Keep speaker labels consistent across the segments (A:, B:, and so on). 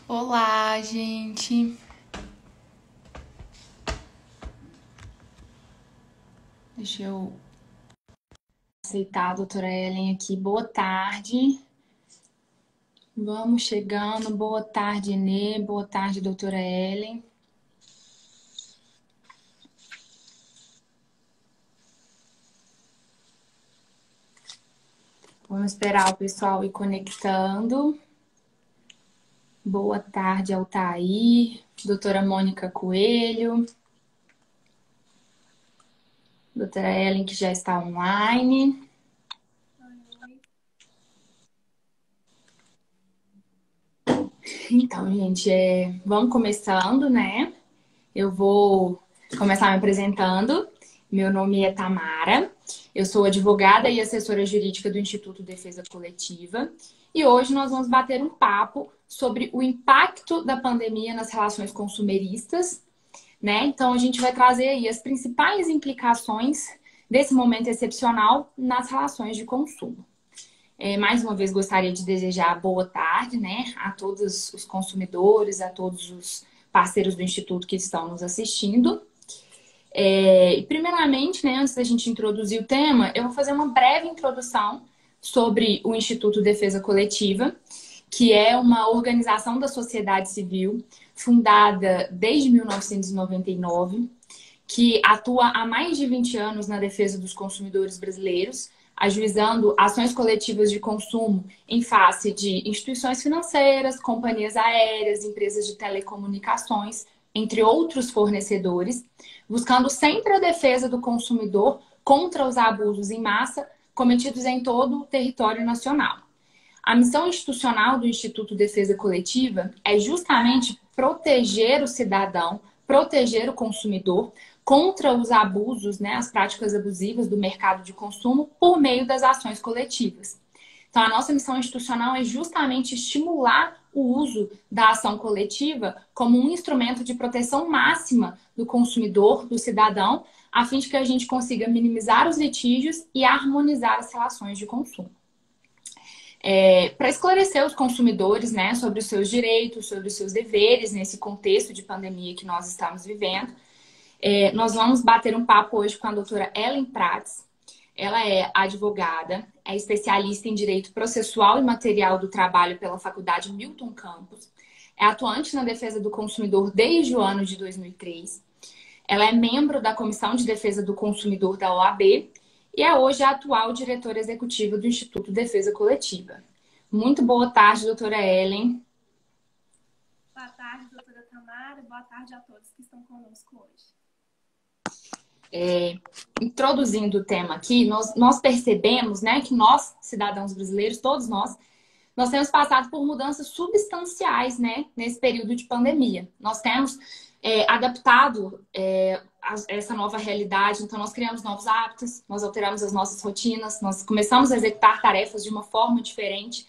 A: Olá, gente. Deixa eu aceitar a doutora Ellen aqui. Boa tarde. Vamos chegando. Boa tarde, Enê. Boa tarde, doutora Ellen. Vamos esperar o pessoal ir conectando. Boa tarde, Altair. Doutora Mônica Coelho. Doutora Ellen, que já está online. Então, gente, vamos começando, né? Eu vou começar me apresentando. Meu nome é Tamara, eu sou advogada e assessora jurídica do Instituto Defesa Coletiva e hoje nós vamos bater um papo sobre o impacto da pandemia nas relações consumeristas, né? Então a gente vai trazer aí as principais implicações desse momento excepcional nas relações de consumo. Mais uma vez gostaria de desejar boa tarde, né, a todos os consumidores, a todos os parceiros do Instituto que estão nos assistindo. Primeiramente, né, antes da gente introduzir o tema, eu vou fazer uma breve introdução sobre o Instituto Defesa Coletiva, que é uma organização da sociedade civil fundada desde 1999, que atua há mais de 20 anos na defesa dos consumidores brasileiros, ajuizando ações coletivas de consumo em face de instituições financeiras, companhias aéreas, empresas de telecomunicações, entre outros fornecedores, buscando sempre a defesa do consumidor contra os abusos em massa cometidos em todo o território nacional. A missão institucional do Instituto Defesa Coletiva é justamente proteger o cidadão, proteger o consumidor contra os abusos, né, as práticas abusivas do mercado de consumo por meio das ações coletivas. Então, a nossa missão institucional é justamente estimular o uso da ação coletiva como um instrumento de proteção máxima do consumidor, do cidadão, a fim de que a gente consiga minimizar os litígios e harmonizar as relações de consumo. Para esclarecer os consumidores, né, sobre os seus direitos, sobre os seus deveres nesse contexto de pandemia que nós estamos vivendo, nós vamos bater um papo hoje com a doutora Ellen Prats. Ela é advogada, é especialista em Direito Processual e Material do Trabalho pela Faculdade Milton Campos, é atuante na defesa do consumidor desde o ano de 2003. Ela é membro da Comissão de Defesa do Consumidor da OAB e é hoje a atual diretora executiva do Instituto Defesa Coletiva. Muito boa tarde, doutora Ellen.
B: Boa tarde, doutora Tamara. Boa tarde a todos que estão conosco hoje.
A: Introduzindo o tema aqui, nós percebemos, né, que nós, cidadãos brasileiros, todos nós temos passado por mudanças substanciais, né, nesse período de pandemia. Nós temos adaptado essa nova realidade, então nós criamos novos hábitos, nós alteramos as nossas rotinas, nós começamos a executar tarefas de uma forma diferente.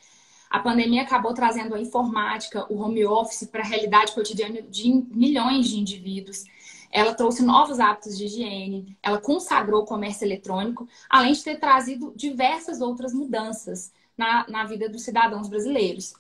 A: A pandemia acabou trazendo a informática, o home office para a realidade cotidiana de milhões de indivíduos. Ela trouxe novos hábitos de higiene, ela consagrou o comércio eletrônico, além de ter trazido diversas outras mudanças na vida dos cidadãos brasileiros.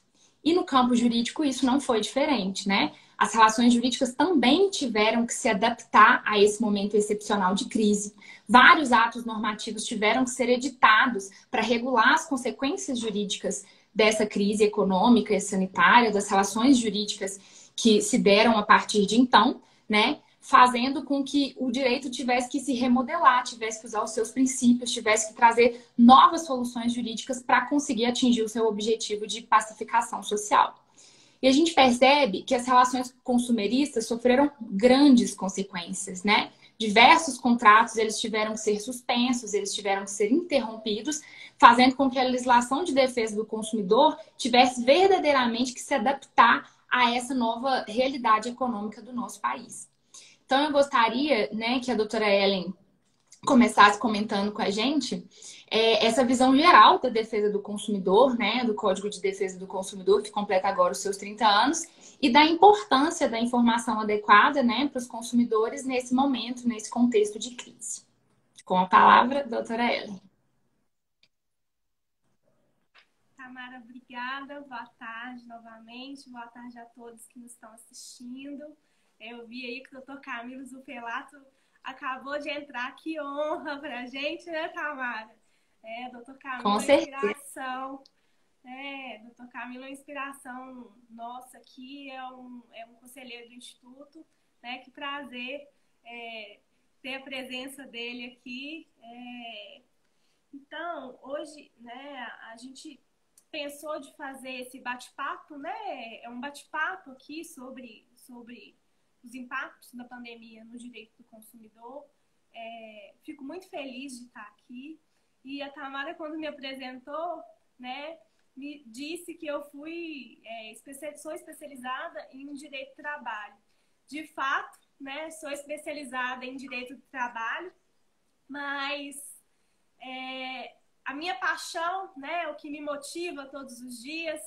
A: E no campo jurídico isso não foi diferente, né? As relações jurídicas também tiveram que se adaptar a esse momento excepcional de crise. Vários atos normativos tiveram que ser editados para regular as consequências jurídicas dessa crise econômica e sanitária, das relações jurídicas que se deram a partir de então, né? Fazendo com que o direito tivesse que se remodelar, tivesse que usar os seus princípios, tivesse que trazer novas soluções jurídicas para conseguir atingir o seu objetivo de pacificação social. E a gente percebe que as relações consumeristas sofreram grandes consequências, né? Diversos contratos, eles tiveram que ser suspensos, eles tiveram que ser interrompidos, fazendo com que a legislação de defesa do consumidor tivesse verdadeiramente que se adaptar a essa nova realidade econômica do nosso país. Então, eu gostaria, né, que a doutora Ellen começasse comentando com a gente essa visão geral da defesa do consumidor, né, do Código de Defesa do Consumidor, que completa agora os seus 30 anos, e da importância da informação adequada, né, para os consumidores nesse momento, nesse contexto de crise. Com a palavra, doutora Ellen.
B: Tá Tamara, obrigada. Boa tarde novamente. Boa tarde a todos que nos estão assistindo. Eu vi aí que o doutor Camilo Zupelato acabou de entrar. Que honra pra gente, né, Tamara? Doutor
A: Com
B: Camilo é
A: certeza.
B: inspiração. Doutor Camilo é inspiração nossa aqui. É um conselheiro do Instituto, né? Que prazer ter a presença dele aqui. Então, hoje, né, a gente pensou de fazer esse bate-papo, né? É um bate-papo aqui sobre os impactos da pandemia no direito do consumidor. Fico muito feliz de estar aqui. E a Tamara, quando me apresentou, né, me disse que eu sou especializada em direito do trabalho. De fato, né, sou especializada em direito do trabalho, mas a minha paixão, né, o que me motiva todos os dias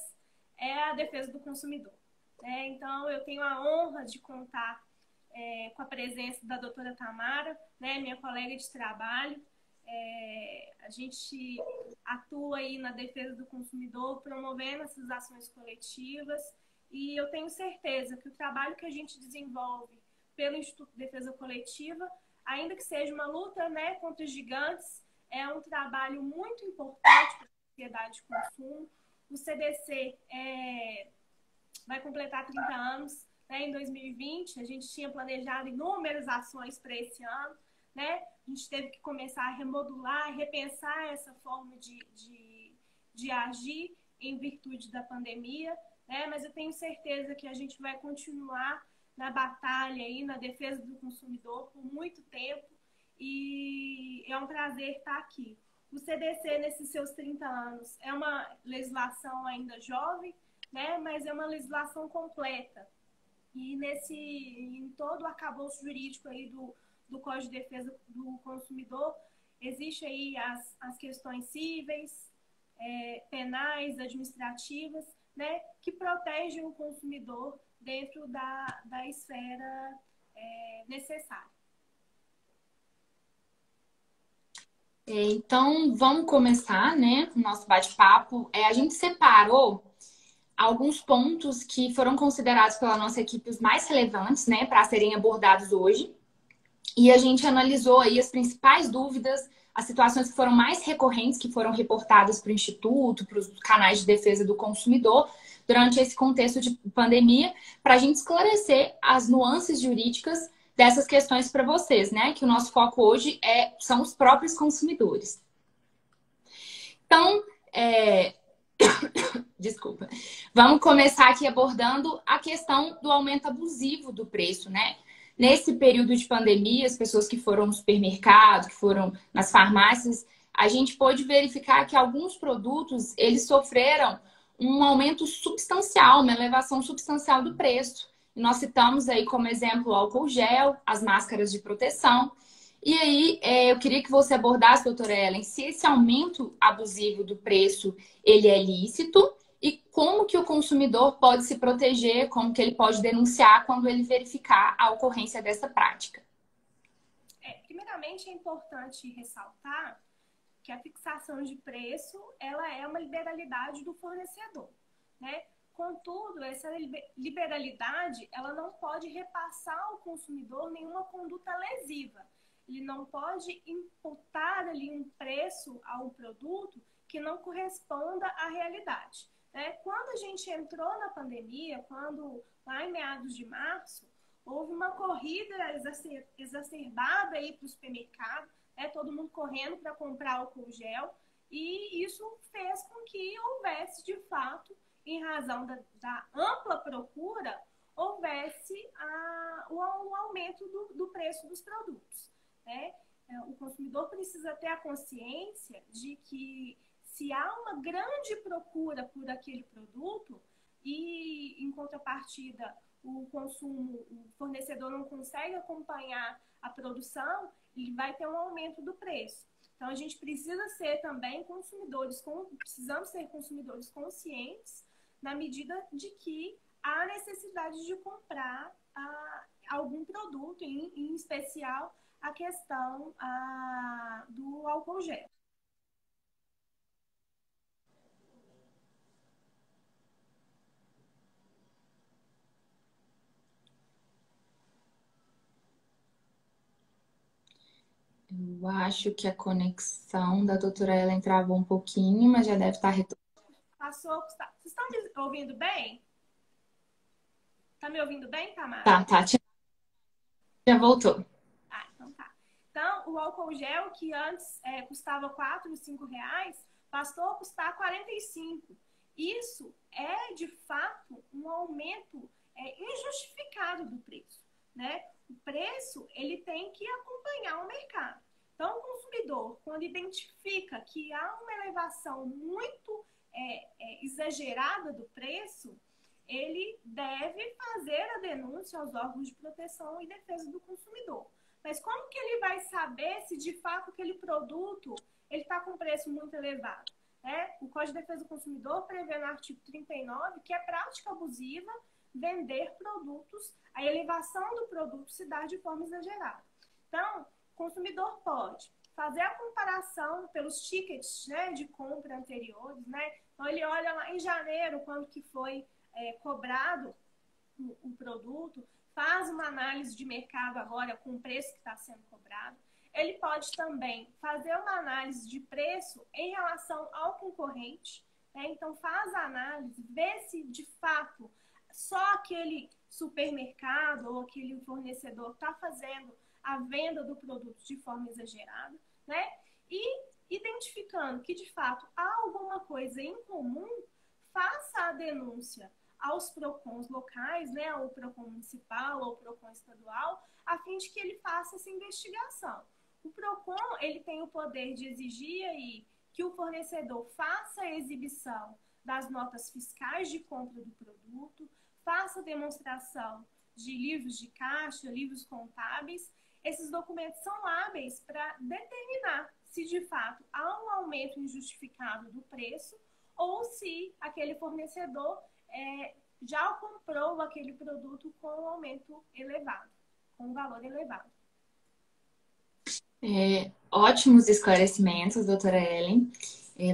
B: é a defesa do consumidor. Então, eu tenho a honra de contar com a presença da doutora Tamara, né, minha colega de trabalho. A gente atua aí na defesa do consumidor, promovendo essas ações coletivas, e eu tenho certeza que o trabalho que a gente desenvolve pelo Instituto de Defesa Coletiva, ainda que seja uma luta, né, contra os gigantes, é um trabalho muito importante para a sociedade de consumo. O CDC vai completar 30 anos, né, em 2020. A gente tinha planejado inúmeras ações para esse ano, né? A gente teve que começar a remodular, repensar essa forma de agir em virtude da pandemia, né? Mas eu tenho certeza que a gente vai continuar na batalha aí, na defesa do consumidor por muito tempo, e é um prazer estar aqui. O CDC, nesses seus 30 anos, é uma legislação ainda jovem, né? Mas é uma legislação completa. E em todo o arcabouço jurídico aí do Código de Defesa do Consumidor, existe aí as questões cíveis, penais, administrativas, né? Que protegem o consumidor dentro da esfera necessária.
A: Então, vamos começar, né, o nosso bate-papo. A gente separou alguns pontos que foram considerados pela nossa equipe os mais relevantes, né, para serem abordados hoje. E a gente analisou aí as principais dúvidas, as situações que foram mais recorrentes, que foram reportadas para o Instituto, para os canais de defesa do consumidor, durante esse contexto de pandemia, para a gente esclarecer as nuances jurídicas dessas questões para vocês, né? Que o nosso foco hoje são os próprios consumidores. Então, desculpa. Vamos começar aqui abordando a questão do aumento abusivo do preço, né? Nesse período de pandemia, as pessoas que foram no supermercado, que foram nas farmácias, a gente pôde verificar que alguns produtos, eles sofreram um aumento substancial, uma elevação substancial do preço. E nós citamos aí como exemplo o álcool gel, as máscaras de proteção. E aí, eu queria que você abordasse, doutora Ellen, se esse aumento abusivo do preço, ele é lícito e como que o consumidor pode se proteger, como que ele pode denunciar quando ele verificar a ocorrência dessa prática.
B: Primeiramente, é importante ressaltar que a fixação de preço, ela é uma liberalidade do fornecedor, né? Contudo, essa liberalidade, ela não pode repassar ao consumidor nenhuma conduta lesiva. Ele não pode imputar ali um preço ao produto que não corresponda à realidade. Quando a gente entrou na pandemia, lá em meados de março, houve uma corrida exacerbada aí para o supermercado, todo mundo correndo para comprar álcool gel, e isso fez com que houvesse, de fato, em razão da ampla procura, houvesse o aumento do preço dos produtos. O consumidor precisa ter a consciência de que se há uma grande procura por aquele produto e, em contrapartida, o fornecedor não consegue acompanhar a produção, ele vai ter um aumento do preço. Então, a gente precisa ser também precisamos ser consumidores conscientes na medida de que há necessidade de comprar algum produto, em especial a questão do álcool gel.
A: Eu acho que a conexão da doutora Ellen travou um pouquinho, mas já deve estar retornando.
B: Passou a custar. Vocês estão me ouvindo bem? Tá me ouvindo bem, Tamara?
A: Tá, já voltou.
B: Ah, então tá. Então, o álcool gel, que antes custava R$ 4, R$ 5, passou a custar 45. Isso é, de fato, um aumento injustificado do preço, né? O preço, ele tem que acompanhar o mercado. Então, o consumidor, quando identifica que há uma elevação muito exagerada do preço, ele deve fazer a denúncia aos órgãos de proteção e defesa do consumidor. Mas como que ele vai saber se de fato aquele produto ele está com preço muito elevado? O Código de Defesa do Consumidor prevê no artigo 39 que é prática abusiva vender produtos, a elevação do produto se dá de forma exagerada. Então, o consumidor pode fazer a comparação pelos tickets, né, de compra anteriores, né? Então, ele olha lá em janeiro, quando que foi cobrado o produto, faz uma análise de mercado agora com o preço que está sendo cobrado. Ele pode também fazer uma análise de preço em relação ao concorrente, né? Então faz a análise, vê se de fato só aquele supermercado ou aquele fornecedor está fazendo a venda do produto de forma exagerada, né? E identificando que de fato há alguma coisa em comum, faça a denúncia aos PROCONs locais, né, ao PROCON municipal ou PROCON estadual, a fim de que ele faça essa investigação. O PROCON, ele tem o poder de exigir aí que o fornecedor faça a exibição das notas fiscais de compra do produto, faça a demonstração de livros de caixa, livros contábeis. Esses documentos são hábeis para determinar se de fato há um aumento injustificado do preço ou se aquele fornecedor já comprou aquele produto com um aumento elevado, com um valor elevado.
A: Ótimos esclarecimentos, doutora Ellen.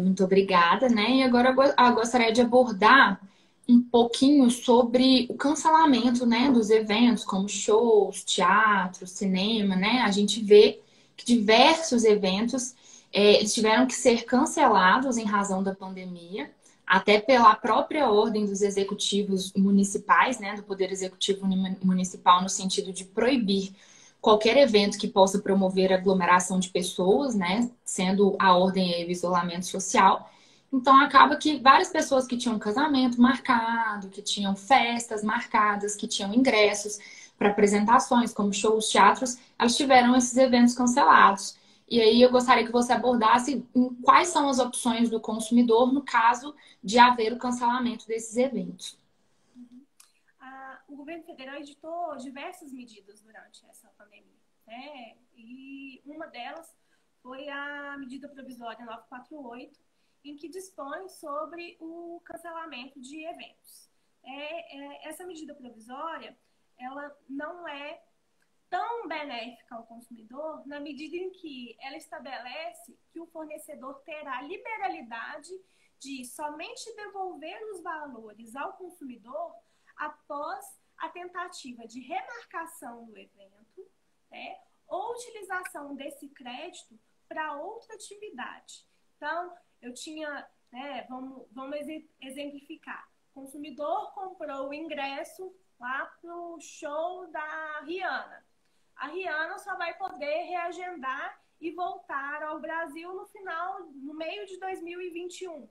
A: Muito obrigada, né? E agora eu gostaria de abordar um pouquinho sobre o cancelamento, né, dos eventos, como shows, teatro, cinema, né? A gente vê que diversos eventos eles tiveram que ser cancelados em razão da pandemia, até pela própria ordem dos executivos municipais, né, do Poder Executivo Municipal, no sentido de proibir qualquer evento que possa promover aglomeração de pessoas, né, sendo a ordem o isolamento social. Então acaba que várias pessoas que tinham casamento marcado, que tinham festas marcadas, que tinham ingressos para apresentações, como shows, teatros, elas tiveram esses eventos cancelados. E aí eu gostaria que você abordasse quais são as opções do consumidor no caso de haver o cancelamento desses eventos.
B: O governo federal editou diversas medidas durante essa pandemia, né? E uma delas foi a medida provisória 948, em que dispõe sobre o cancelamento de eventos. Essa medida provisória, ela não é tão benéfica ao consumidor na medida em que ela estabelece que o fornecedor terá liberalidade de somente devolver os valores ao consumidor após a tentativa de remarcação do evento, né, ou utilização desse crédito para outra atividade. Então, eu tinha, né, vamos exemplificar. O consumidor comprou o ingresso lá para o show da Rihanna. A Rihanna só vai poder reagendar e voltar ao Brasil no meio de 2021.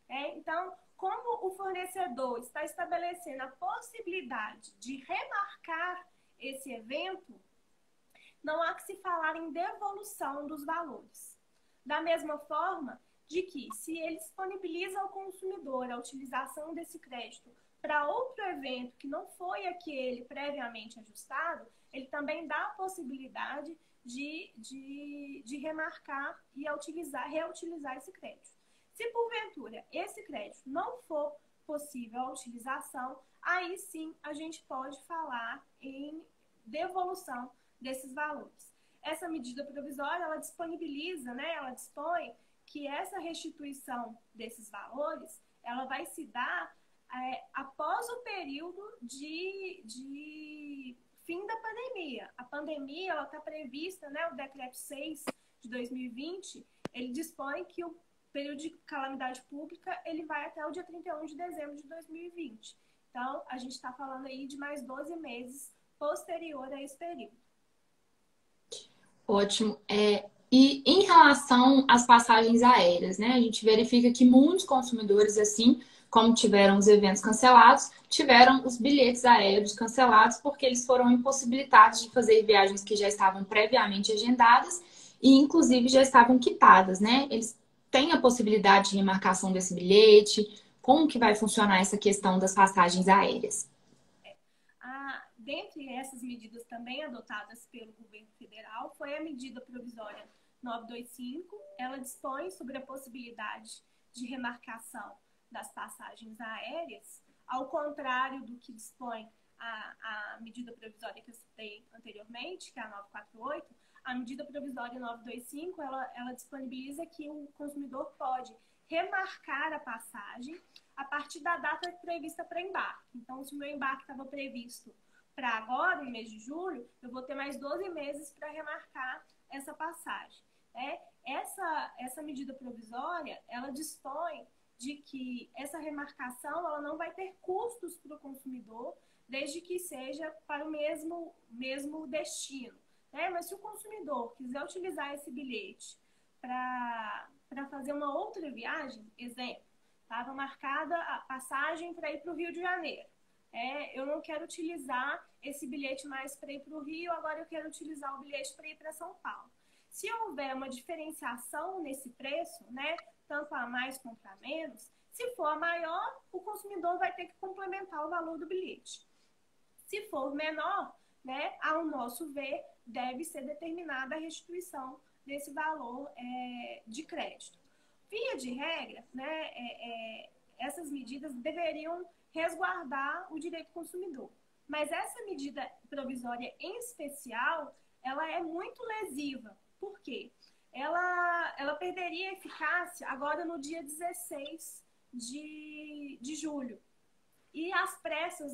B: Então, como o fornecedor está estabelecendo a possibilidade de remarcar esse evento, não há que se falar em devolução dos valores. Da mesma forma de que, se ele disponibiliza ao consumidor a utilização desse crédito para outro evento que não foi aquele previamente ajustado, ele também dá a possibilidade de remarcar e reutilizar esse crédito. Se porventura esse crédito não for possível a utilização, aí sim a gente pode falar em devolução desses valores. Essa medida provisória, ela disponibiliza, né, ela dispõe que essa restituição desses valores, ela vai se dar após o período de fim da pandemia. A pandemia, ela está prevista, né, o decreto 6 de 2020, ele dispõe que o período de calamidade pública ele vai até o dia 31 de dezembro de 2020. Então, a gente está falando aí de mais 12 meses posterior a esse período.
A: Ótimo. E em relação às passagens aéreas, né? A gente verifica que muitos consumidores, assim como tiveram os eventos cancelados, tiveram os bilhetes aéreos cancelados porque eles foram impossibilitados de fazer viagens que já estavam previamente agendadas e, inclusive, já estavam quitadas, né? Eles têm a possibilidade de remarcação desse bilhete. Como que vai funcionar essa questão das passagens aéreas?
B: Dentre essas medidas também adotadas pelo governo federal, foi a medida provisória 925. Ela dispõe sobre a possibilidade de remarcação das passagens aéreas, ao contrário do que dispõe a medida provisória que eu citei anteriormente, que é a 948. A medida provisória 925, ela disponibiliza que o consumidor pode remarcar a passagem a partir da data prevista para embarque. Então, se o meu embarque estava previsto para agora, no mês de julho, eu vou ter mais 12 meses para remarcar essa passagem. Essa medida provisória, ela dispõe de que essa remarcação ela não vai ter custos para o consumidor, desde que seja para o mesmo destino. Mas se o consumidor quiser utilizar esse bilhete para fazer uma outra viagem, exemplo, estava marcada a passagem para ir para o Rio de Janeiro. Eu não quero utilizar esse bilhete mais para ir para o Rio, agora eu quero utilizar o bilhete para ir para São Paulo. Se houver uma diferenciação nesse preço, tanto a mais quanto a menos, se for a maior, o consumidor vai ter que complementar o valor do bilhete. Se for menor, ao nosso ver, deve ser determinada a restituição desse valor de crédito. Via de regra, essas medidas deveriam resguardar o direito do consumidor. Mas essa medida provisória em especial, ela é muito lesiva. Por quê? Ela perderia eficácia agora no dia 16 de julho. E as pressas,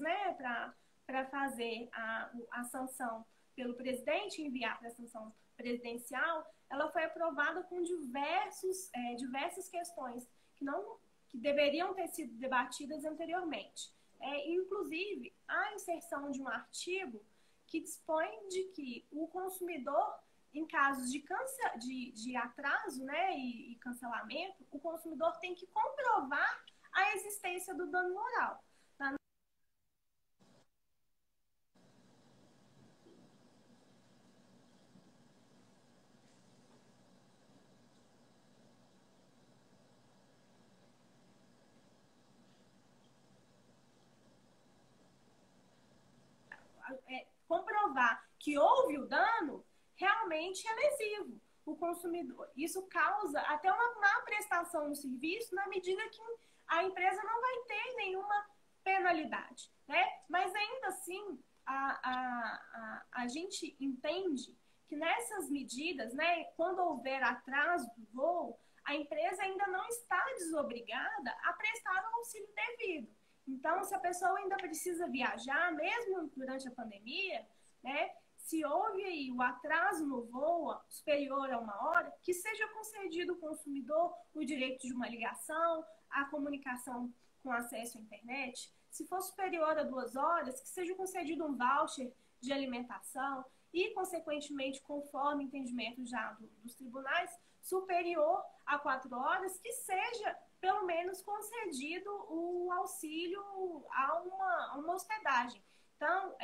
B: para fazer a sanção pelo presidente, enviar para a sanção presidencial, ela foi aprovada com diversas questões que deveriam ter sido debatidas anteriormente. Inclusive, a inserção de um artigo que dispõe de que o consumidor, em casos de atraso e cancelamento, o consumidor tem que comprovar a existência do dano moral. Comprovar que houve o dano realmente é lesivo. O consumidor, isso causa até uma má prestação do serviço na medida que a empresa não vai ter nenhuma penalidade, Mas ainda assim, a gente entende que nessas medidas, quando houver atraso do voo, a empresa ainda não está desobrigada a prestar o auxílio devido. Então, se a pessoa ainda precisa viajar, mesmo durante a pandemia, se houve aí o atraso no voo superior a 1 hora, que seja concedido ao consumidor o direito de uma ligação, a comunicação com acesso à internet. Se for superior a 2 horas, que seja concedido um voucher de alimentação e, consequentemente, conforme entendimento já dos tribunais, superior a 4 horas, que seja pelo menos concedido o auxílio a uma hospedagem. Então,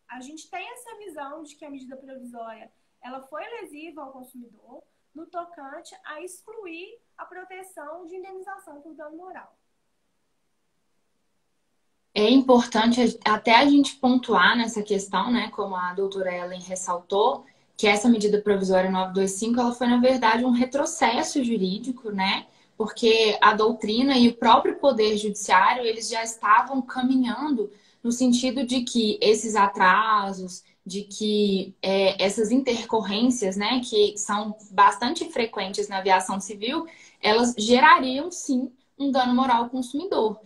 B: a gente tem essa visão de que a medida provisória ela foi lesiva ao consumidor no tocante a excluir a proteção de indenização por dano moral.
A: É importante até a gente pontuar nessa questão, como a doutora Ellen ressaltou, que essa medida provisória 925 ela foi, na verdade, um retrocesso jurídico, porque a doutrina e o próprio Poder Judiciário, eles já estavam caminhando no sentido de que esses atrasos, de que essas intercorrências, que são bastante frequentes na aviação civil, elas gerariam, sim, um dano moral ao consumidor.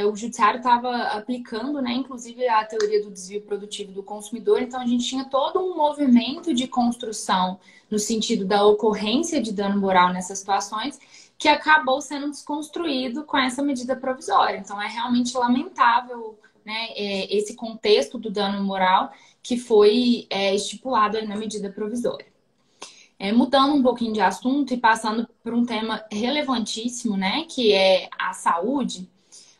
A: o judiciário estava aplicando, né, inclusive a teoria do desvio produtivo do consumidor, então a gente tinha todo um movimento de construção no sentido da ocorrência de dano moral nessas situações, que acabou sendo desconstruído com essa medida provisória. Então é realmente lamentável, né, esse contexto do dano moral que foi estipulado aí na medida provisória. Mudando um pouquinho de assunto e passando por um tema relevantíssimo, né, que é a saúde,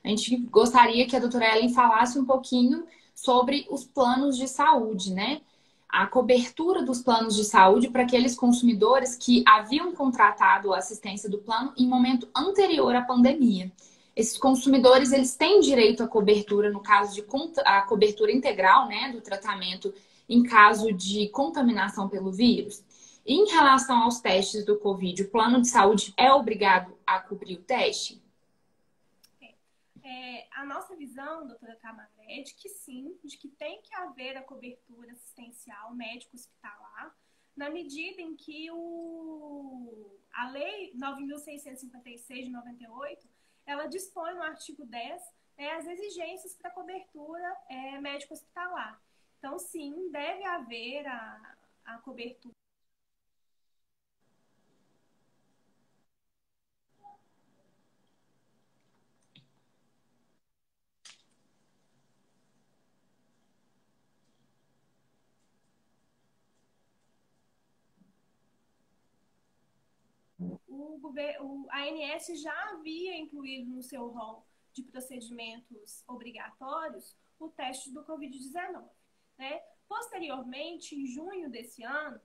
A: a gente gostaria que a doutora Ellen falasse um pouquinho sobre os planos de saúde, né? A cobertura dos planos de saúde para aqueles consumidores que haviam contratado a assistência do plano em momento anterior à pandemia. Esses consumidores, eles têm direito à cobertura no caso de a cobertura integral, né, do tratamento em caso de contaminação pelo vírus. Em relação aos testes do Covid, o plano de saúde é obrigado a cobrir o teste?
B: A nossa visão, doutora Tamara, é de que sim, de que tem que haver a cobertura assistencial médico-hospitalar, na medida em que a Lei 9.656 de 98, ela dispõe no artigo 10 as exigências para cobertura médico-hospitalar. Então, sim, deve haver a cobertura. A ANS já havia incluído no seu rol de procedimentos obrigatórios o teste do Covid-19. Né? Posteriormente, em junho desse ano,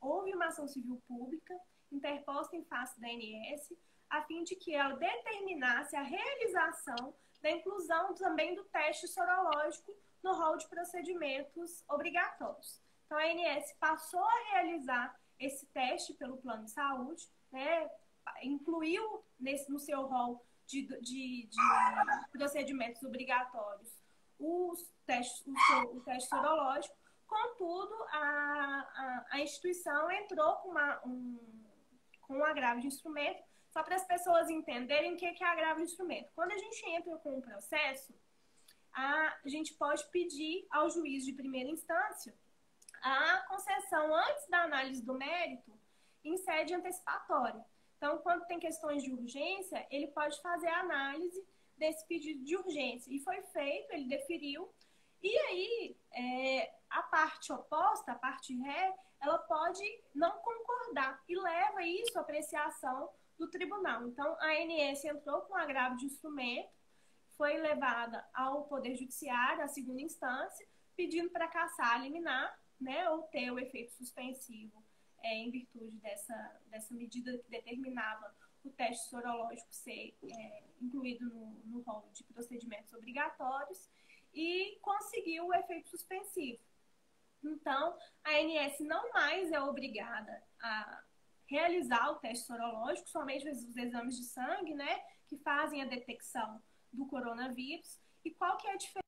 B: houve uma ação civil pública interposta em face da ANS, a fim de que ela determinasse a realização da inclusão também do teste sorológico no rol de procedimentos obrigatórios. Então, a ANS passou a realizar esse teste pelo plano de saúde, né, incluiu no seu rol de procedimentos obrigatórios o teste sorológico. Contudo, a instituição entrou com um agravo de instrumento, só para as pessoas entenderem o que é agravo de instrumento. Quando a gente entra com um processo, a gente pode pedir ao juiz de primeira instância a concessão antes da análise do mérito em sede antecipatória. Então, quando tem questões de urgência, ele pode fazer a análise desse pedido de urgência. E foi feito, ele deferiu. E aí, a parte oposta, a parte ré, ela pode não concordar e leva isso à apreciação do tribunal. Então, a ANS entrou com agravo de instrumento, foi levada ao Poder Judiciário, à segunda instância, pedindo para cassar a liminar, né, ou ter o efeito suspensivo em virtude dessa medida que determinava o teste sorológico ser incluído no rol de procedimentos obrigatórios, e conseguiu o efeito suspensivo. Então, a ANS não mais é obrigada a realizar o teste sorológico, somente os exames de sangue, né, que fazem a detecção do coronavírus. E qual que é a diferença?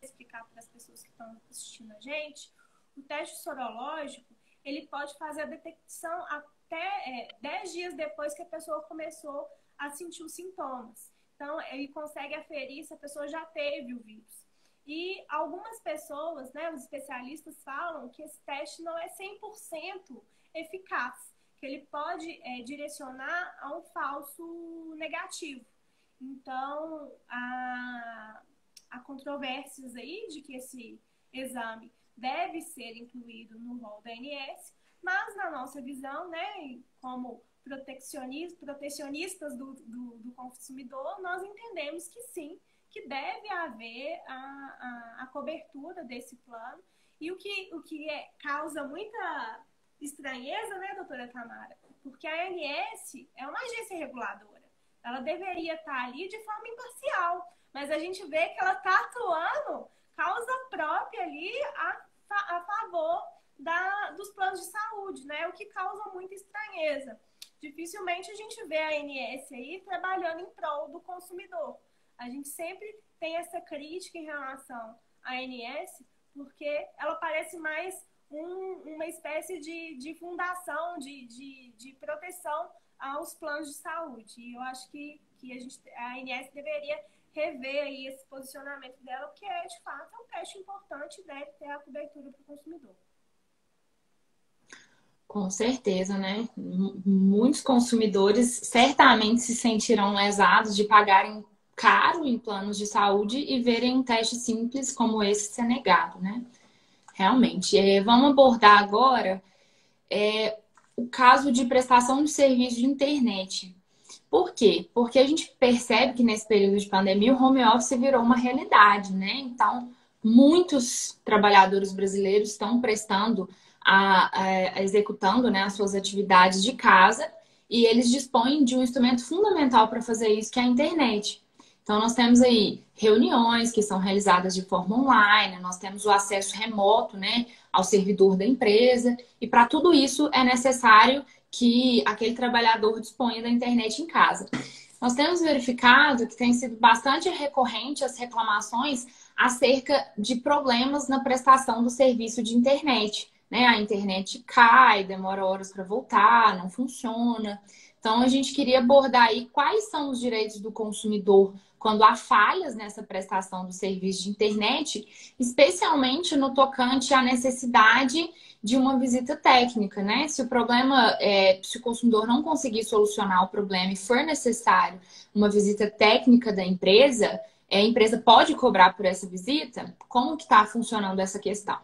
B: Explicar para as pessoas que estão assistindo a gente, o teste sorológico, ele pode fazer a detecção até 10 dias depois que a pessoa começou a sentir os sintomas. Então, ele consegue aferir se a pessoa já teve o vírus. E algumas pessoas, né, os especialistas falam que esse teste não é 100% eficaz, que ele pode direcionar a um falso negativo. Então, há controvérsias aí de que esse exame deve ser incluído no rol da ANS, mas na nossa visão, né, como protecionistas do consumidor, nós entendemos que sim, que deve haver a cobertura desse plano. E o que causa muita estranheza, né, doutora Tamara? Porque a ANS é uma agência reguladora. Ela deveria estar ali de forma imparcial, mas a gente vê que ela está atuando causa própria ali a favor dos planos de saúde, né? O que causa muita estranheza. Dificilmente a gente vê a ANS aí trabalhando em prol do consumidor. A gente sempre tem essa crítica em relação à ANS, porque ela parece mais uma espécie de fundação, de proteção aos planos de saúde. E eu acho que a ANS deveria rever aí esse posicionamento dela, que é, de fato, um teste importante e deve ter a cobertura para o consumidor.
A: Com certeza, né? Muitos consumidores certamente se sentirão lesados de pagarem caro em planos de saúde e verem um teste simples como esse ser negado, né? Realmente. Vamos abordar agora o caso de prestação de serviço de internet. Por quê? Porque a gente percebe que nesse período de pandemia o home office virou uma realidade, né? Então, muitos trabalhadores brasileiros estão prestando, executando, né, as suas atividades de casa e eles dispõem de um instrumento fundamental para fazer isso, que é a internet. Então, nós temos aí reuniões que são realizadas de forma online, nós temos o acesso remoto, né, ao servidor da empresa, e para tudo isso é necessário que aquele trabalhador disponha da internet em casa. Nós temos verificado que tem sido bastante recorrente as reclamações acerca de problemas na prestação do serviço de internet, né? A internet cai, demora horas para voltar, não funciona. Então, a gente queria abordar aí quais são os direitos do consumidor quando há falhas nessa prestação do serviço de internet, especialmente no tocante à necessidade de uma visita técnica, né? Se o consumidor não conseguir solucionar o problema e for necessário uma visita técnica da empresa, a empresa pode cobrar por essa visita? Como que está funcionando essa questão?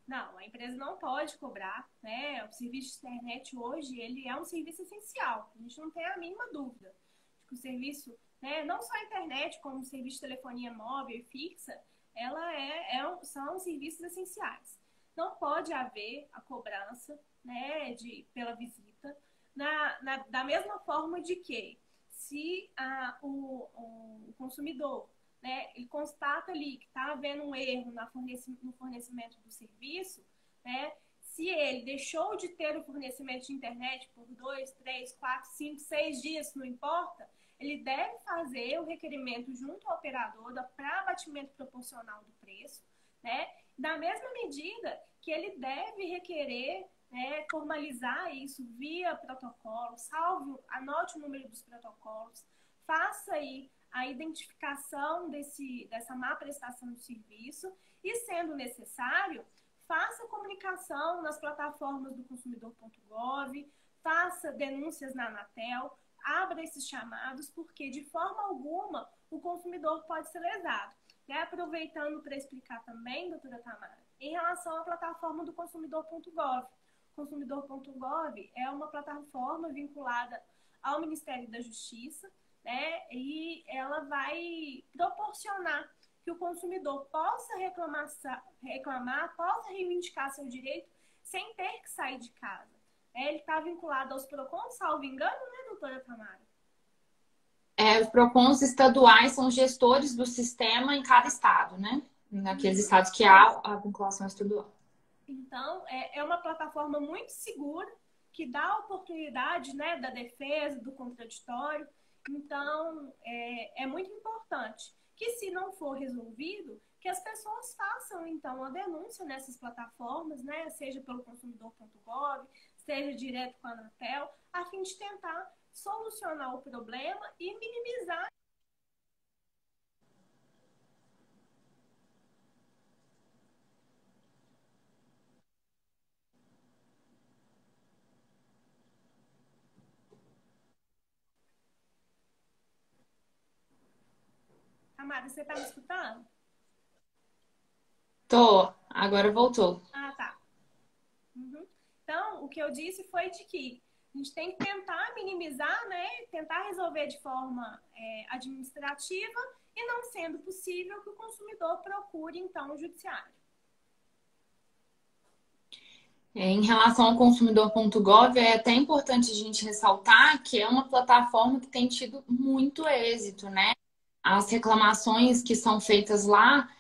B: Não, a empresa não pode cobrar, né? O serviço de internet hoje, ele é um serviço essencial. A gente não tem a mínima dúvida de que o serviço, né, não só a internet, como o serviço de telefonia móvel e fixa, são serviços essenciais. Não pode haver a cobrança, né, pela visita, da mesma forma de que se o consumidor, né, ele constata ali que está havendo um erro no fornecimento do serviço, né, se ele deixou de ter o fornecimento de internet por 2, 3, 4, 5, 6 dias, não importa, ele deve fazer o requerimento junto ao operador para abatimento proporcional do preço, né, da mesma medida que ele deve requerer, né, formalizar isso via protocolo, anote o número dos protocolos, faça aí a identificação dessa má prestação de serviço e, sendo necessário, faça comunicação nas plataformas do consumidor.gov, faça denúncias na Anatel, abra esses chamados, porque de forma alguma o consumidor pode ser lesado. Né? Aproveitando para explicar também, doutora Tamara, em relação à plataforma do consumidor.gov. Consumidor.gov é uma plataforma vinculada ao Ministério da Justiça, né? E ela vai proporcionar que o consumidor possa reclamar, possa reivindicar seu direito sem ter que sair de casa. Ele está vinculado aos PROCONs, salvo engano, né, doutora Tamara?
A: Os PROCONs estaduais são gestores do sistema em cada estado, né? Naqueles estados que há a vinculação estadual.
B: Então, é uma plataforma muito segura, que dá a oportunidade, né, da defesa, do contraditório. Então, é muito importante que, se não for resolvido, que as pessoas façam, então, a denúncia nessas plataformas, né, seja pelo consumidor.gov, seja direto com a Anatel, a fim de tentar solucionar o problema e minimizar. Amada, você está me escutando?
A: Tô, agora voltou.
B: Ah, tá. Uhum. Então, o que eu disse foi de que a gente tem que tentar minimizar, né? Tentar resolver de forma administrativa e, não sendo possível, que o consumidor procure, então, o judiciário.
A: Em relação ao consumidor.gov, é até importante a gente ressaltar que é uma plataforma que tem tido muito êxito, né? As reclamações que são feitas lá,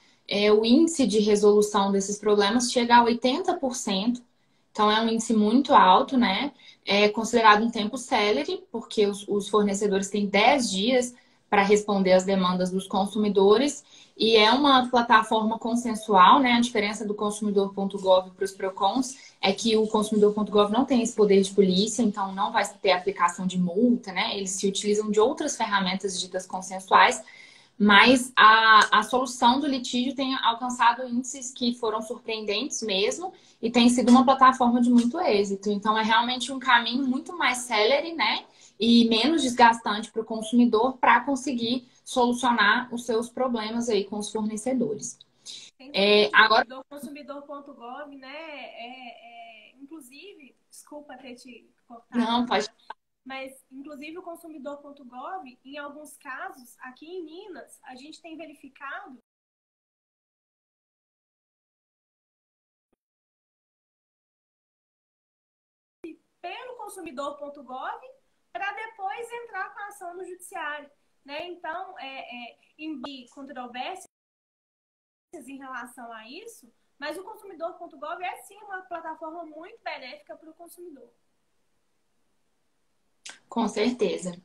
A: o índice de resolução desses problemas chega a 80%. Então, é um índice muito alto, né? É considerado um tempo célere, porque os fornecedores têm 10 dias para responder às demandas dos consumidores e é uma plataforma consensual, né? A diferença do consumidor.gov para os PROCONs é que o consumidor.gov não tem esse poder de polícia, então não vai ter aplicação de multa, né? Eles se utilizam de outras ferramentas ditas consensuais, mas a solução do litígio tem alcançado índices que foram surpreendentes mesmo e tem sido uma plataforma de muito êxito. Então, é realmente um caminho muito mais célere, né? E menos desgastante para o consumidor para conseguir solucionar os seus problemas aí com os fornecedores.
B: Agora, do consumidor.gov, né? Inclusive, desculpa ter te cortado.
A: Não, pode.
B: Mas, inclusive, o consumidor.gov, em alguns casos, aqui em Minas, a gente tem verificado pelo consumidor.gov para depois entrar com a ação no judiciário, né? Então, em controvérsias em relação a isso, mas o consumidor.gov é sim uma plataforma muito benéfica para o consumidor.
A: Com certeza.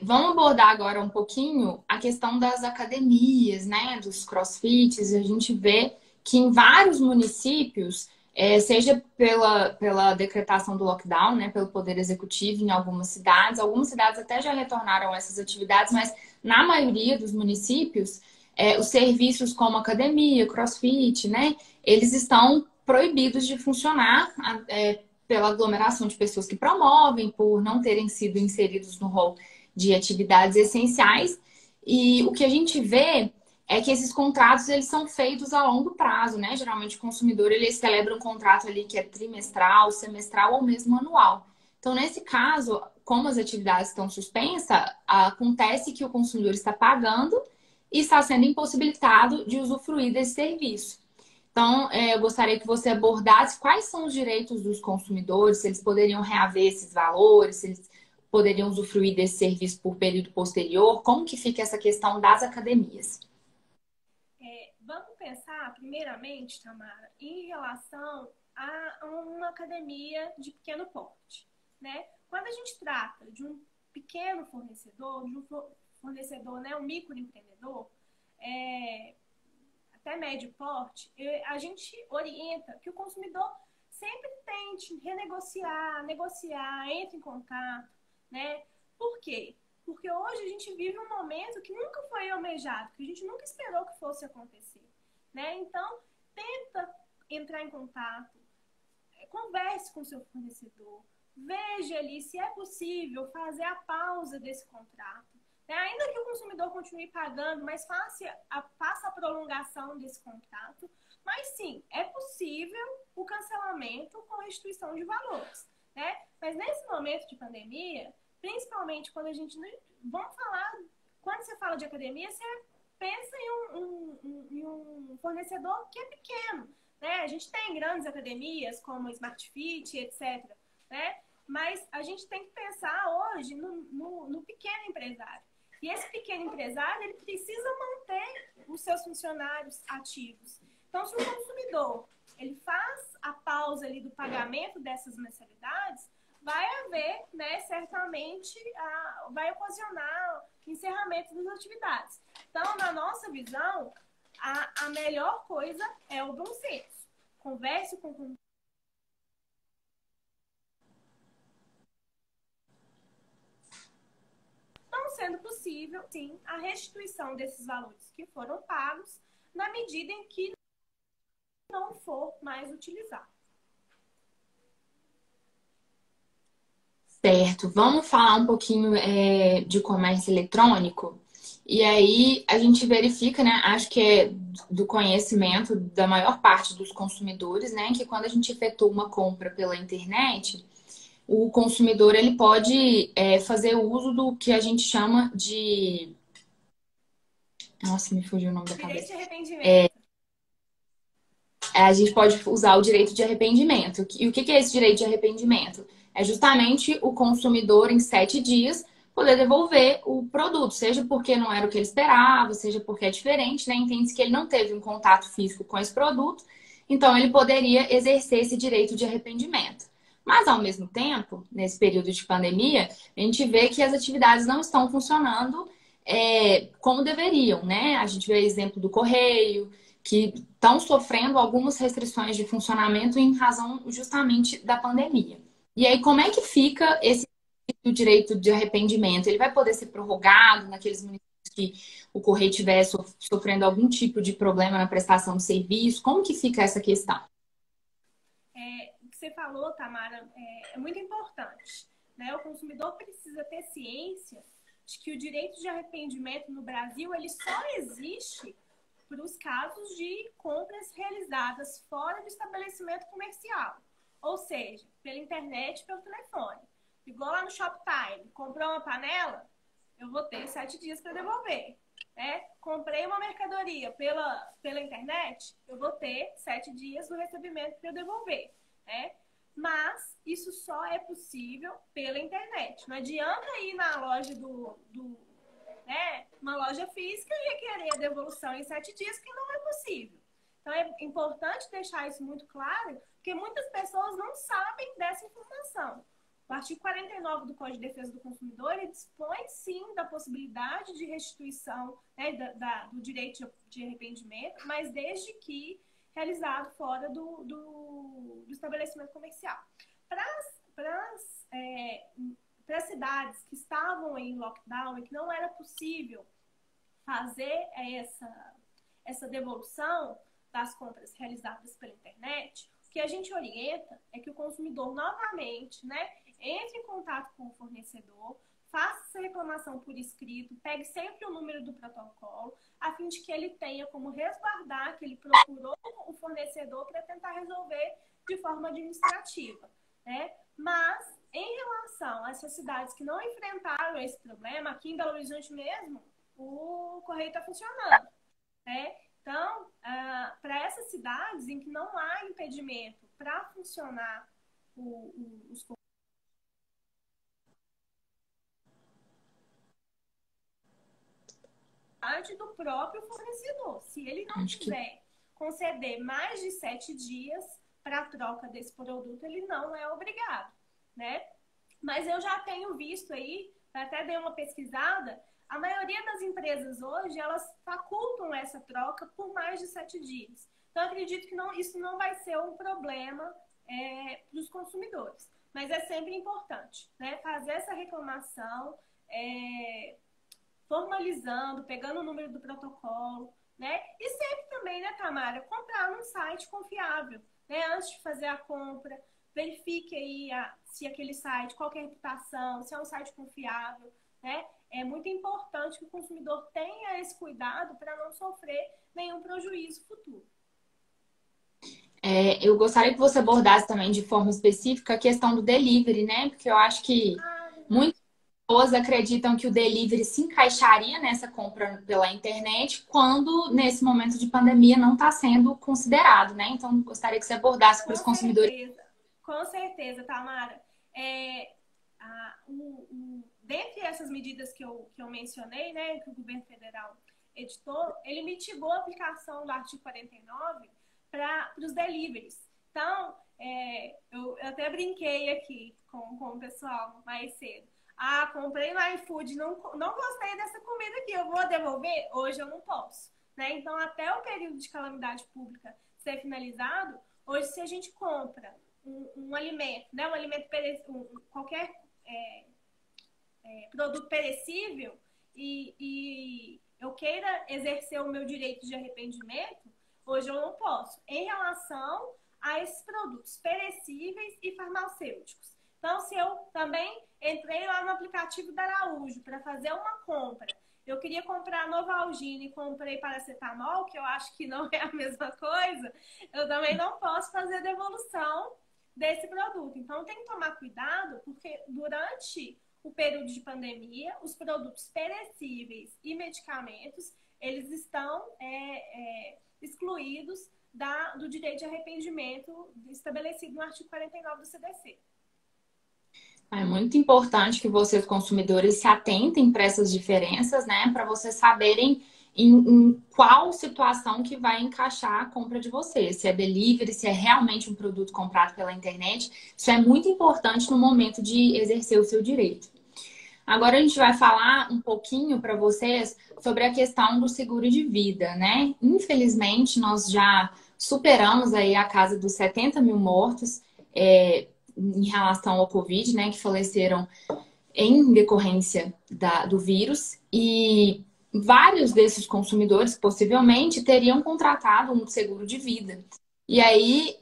A: Vamos abordar agora um pouquinho a questão das academias, né? Dos crossfits. A gente vê que em vários municípios, seja pela decretação do lockdown, né? Pelo Poder Executivo em algumas cidades até já retornaram a essas atividades, mas na maioria dos municípios, os serviços como academia, crossfit, né? Eles estão proibidos de funcionar, pela aglomeração de pessoas que promovem, por não terem sido inseridos no rol de atividades essenciais. E o que a gente vê é que esses contratos eles são feitos a longo prazo, né? Geralmente o consumidor ele celebra um contrato ali que é trimestral, semestral ou mesmo anual. Então, nesse caso, como as atividades estão suspensas, acontece que o consumidor está pagando e está sendo impossibilitado de usufruir desse serviço. Então, eu gostaria que você abordasse quais são os direitos dos consumidores, se eles poderiam reaver esses valores, se eles poderiam usufruir desse serviço por período posterior, como que fica essa questão das academias?
B: Vamos pensar, primeiramente, Tamara, em relação a uma academia de pequeno porte, né? Quando a gente trata de um pequeno fornecedor, né, um microempreendedor, até médio porte, a gente orienta que o consumidor sempre tente negociar, entre em contato, né? Por quê? Porque hoje a gente vive um momento que nunca foi almejado, que a gente nunca esperou que fosse acontecer, né? Então, tenta entrar em contato, converse com o seu fornecedor, veja ali se é possível fazer a pausa desse contrato. Ainda que o consumidor continue pagando, mas faça a prolongação desse contrato. Mas sim, é possível o cancelamento com restituição de valores, né? Mas nesse momento de pandemia, principalmente quando a gente... Vamos falar... Quando você fala de academia, você pensa em um fornecedor que é pequeno, né? A gente tem grandes academias como Smart Fit, etc., né? Mas a gente tem que pensar hoje no pequeno empresário. E esse pequeno empresário, ele precisa manter os seus funcionários ativos. Então, se o consumidor ele faz a pausa ali do pagamento dessas mensalidades, vai haver, né, certamente, vai ocasionar encerramento das atividades. Então, na nossa visão, a melhor coisa é o bom senso. Converse com o sendo possível, sim, a restituição desses valores que foram pagos na medida em que não for mais utilizado.
A: Certo. Vamos falar um pouquinho de comércio eletrônico. E aí a gente verifica, né? Acho que é do conhecimento da maior parte dos consumidores, né? Que quando a gente efetua uma compra pela internet, o consumidor ele pode fazer uso do que a gente chama de... Nossa, me fugiu o nome da cabeça.
B: Direito de arrependimento.
A: A gente pode usar o direito de arrependimento. E o que é esse direito de arrependimento? É justamente o consumidor, em 7 dias, poder devolver o produto, seja porque não era o que ele esperava, seja porque é diferente, né? Entende-se que ele não teve um contato físico com esse produto, então ele poderia exercer esse direito de arrependimento. Mas, ao mesmo tempo, nesse período de pandemia, a gente vê que as atividades não estão funcionando como deveriam, né? A gente vê exemplo do Correio, que estão sofrendo algumas restrições de funcionamento em razão justamente da pandemia. E aí, como é que fica esse direito de arrependimento? Ele vai poder ser prorrogado naqueles municípios que o Correio estiver sofrendo algum tipo de problema na prestação de serviço? Como que fica essa questão?
B: O que você falou, Tamara, é muito importante, né? O consumidor precisa ter ciência de que o direito de arrependimento no Brasil ele só existe para os casos de compras realizadas fora do estabelecimento comercial, ou seja, pela internet e pelo telefone. Igual lá no Shoptime, comprou uma panela, eu vou ter 7 dias para devolver. Né? Comprei uma mercadoria pela internet, eu vou ter 7 dias no recebimento para eu devolver. Né? Mas isso só é possível pela internet. Não adianta ir na loja uma loja física e requerer a devolução em 7 dias, que não é possível. Então é importante deixar isso muito claro, porque muitas pessoas não sabem dessa informação. O artigo 49 do Código de Defesa do Consumidor ele dispõe, sim, da possibilidade de restituição, né, do direito de arrependimento, mas desde que realizado fora do estabelecimento comercial. Para as cidades que estavam em lockdown e que não era possível fazer essa devolução das compras realizadas pela internet, o que a gente orienta é que o consumidor novamente, né, entre em contato com o fornecedor, faça essa reclamação por escrito, pegue sempre o número do protocolo, a fim de que ele tenha como resguardar que ele procurou o fornecedor para tentar resolver de forma administrativa. Né? Mas, em relação a essas cidades que não enfrentaram esse problema, aqui em Belo Horizonte mesmo, o Correio está funcionando. Né? Então, para essas cidades em que não há impedimento para funcionar os do próprio fornecedor. Se ele não quiser conceder mais de 7 dias para a troca desse produto, ele não é obrigado, né? Mas eu já tenho visto aí, até dei uma pesquisada, a maioria das empresas hoje, elas facultam essa troca por mais de 7 dias. Então, eu acredito que isso não vai ser um problema para os consumidores. Mas é sempre importante, né? Fazer essa reclamação, formalizando, pegando o número do protocolo, né? E sempre também, né, Tamara, comprar num site confiável, né? Antes de fazer a compra, verifique aí se aquele site, qual que é a reputação, se é um site confiável, né? É muito importante que o consumidor tenha esse cuidado para não sofrer nenhum prejuízo futuro.
A: Eu gostaria que você abordasse também de forma específica a questão do delivery, né? Porque eu acho que muitas pessoas acreditam que o delivery se encaixaria nessa compra pela internet quando, nesse momento de pandemia, não está sendo considerado, né? Então, gostaria que você abordasse para os consumidores.
B: Com certeza, Tamara. Dentre essas medidas que eu mencionei, né, que o governo federal editou, ele mitigou a aplicação do artigo 49 para os deliveries. Então, eu até brinquei aqui com o pessoal mais cedo. Comprei no iFood, não gostei dessa comida aqui, eu vou devolver? Hoje eu não posso. Né? Então, até o período de calamidade pública ser finalizado, hoje se a gente compra um alimento, né? Um alimento qualquer produto perecível e eu queira exercer o meu direito de arrependimento, hoje eu não posso, em relação a esses produtos perecíveis e farmacêuticos. Então, se eu também entrei lá no aplicativo da Araújo para fazer uma compra, eu queria comprar Novalgina e comprei paracetamol, que eu acho que não é a mesma coisa, eu também não posso fazer devolução desse produto. Então, tem que tomar cuidado, porque durante o período de pandemia, os produtos perecíveis e medicamentos, eles estão excluídos do direito de arrependimento estabelecido no artigo 49 do CDC.
A: É muito importante que vocês, consumidores, se atentem para essas diferenças, né? Para vocês saberem em qual situação que vai encaixar a compra de vocês. Se é delivery, se é realmente um produto comprado pela internet. Isso é muito importante no momento de exercer o seu direito. Agora a gente vai falar um pouquinho para vocês sobre a questão do seguro de vida, né? Infelizmente, nós já superamos aí a casa dos 70 mil mortos em relação ao Covid, né? Que faleceram em decorrência do vírus. E vários desses consumidores possivelmente teriam contratado um seguro de vida. E aí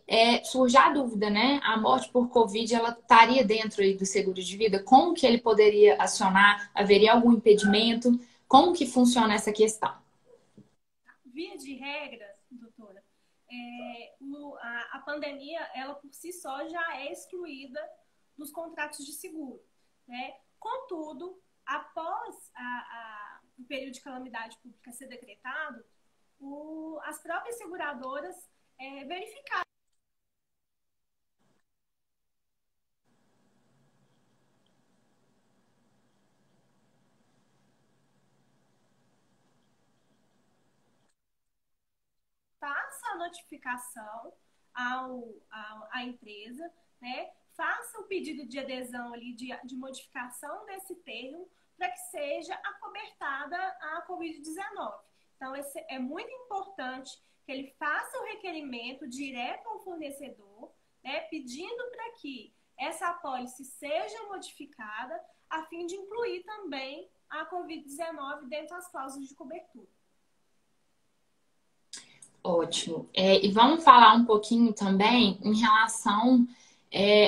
A: surge a dúvida, né? A morte por Covid, ela estaria dentro aí do seguro de vida? Como que ele poderia acionar? Haveria algum impedimento? Como que funciona essa questão?
B: Via de regra, doutora, a pandemia, ela por si só já é excluída dos contratos de seguro, né? Contudo, após o período de calamidade pública ser decretado, as próprias seguradoras verificaram faça a notificação à empresa, né? Faça o pedido de adesão ali, de modificação desse termo, para que seja acobertada a Covid-19. Então, é muito importante que ele faça o requerimento direto ao fornecedor, né, pedindo para que essa apólice seja modificada, a fim de incluir também a Covid-19 dentro das cláusulas de cobertura.
A: Ótimo. E vamos falar um pouquinho também em relação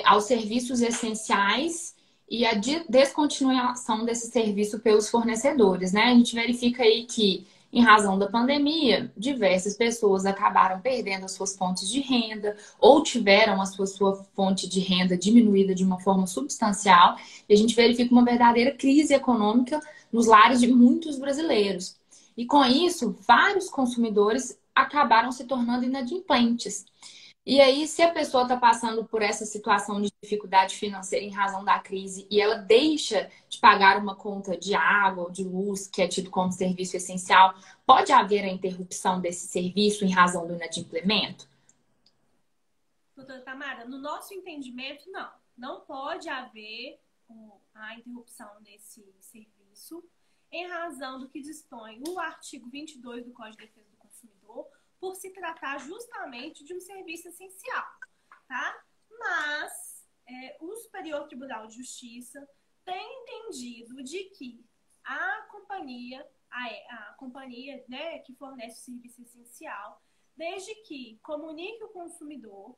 A: aos serviços essenciais e a descontinuação desse serviço pelos fornecedores, né? A gente verifica aí que, em razão da pandemia, diversas pessoas acabaram perdendo as suas fontes de renda ou tiveram a sua fonte de renda diminuída de uma forma substancial, e a gente verifica uma verdadeira crise econômica nos lares de muitos brasileiros. E com isso, vários consumidores acabaram se tornando inadimplentes. E aí, se a pessoa está passando por essa situação de dificuldade financeira em razão da crise e ela deixa de pagar uma conta de água ou de luz, que é tido como serviço essencial, pode haver a interrupção desse serviço em razão do inadimplemento?
B: Doutora Tamara, no nosso entendimento, não. Não pode haver a interrupção desse serviço em razão do que dispõe o artigo 22 do Código de Defesa do Consumidor, por se tratar justamente de um serviço essencial, tá? Mas o Superior Tribunal de Justiça tem entendido de que a companhia, né, que fornece o serviço essencial, desde que comunique o consumidor,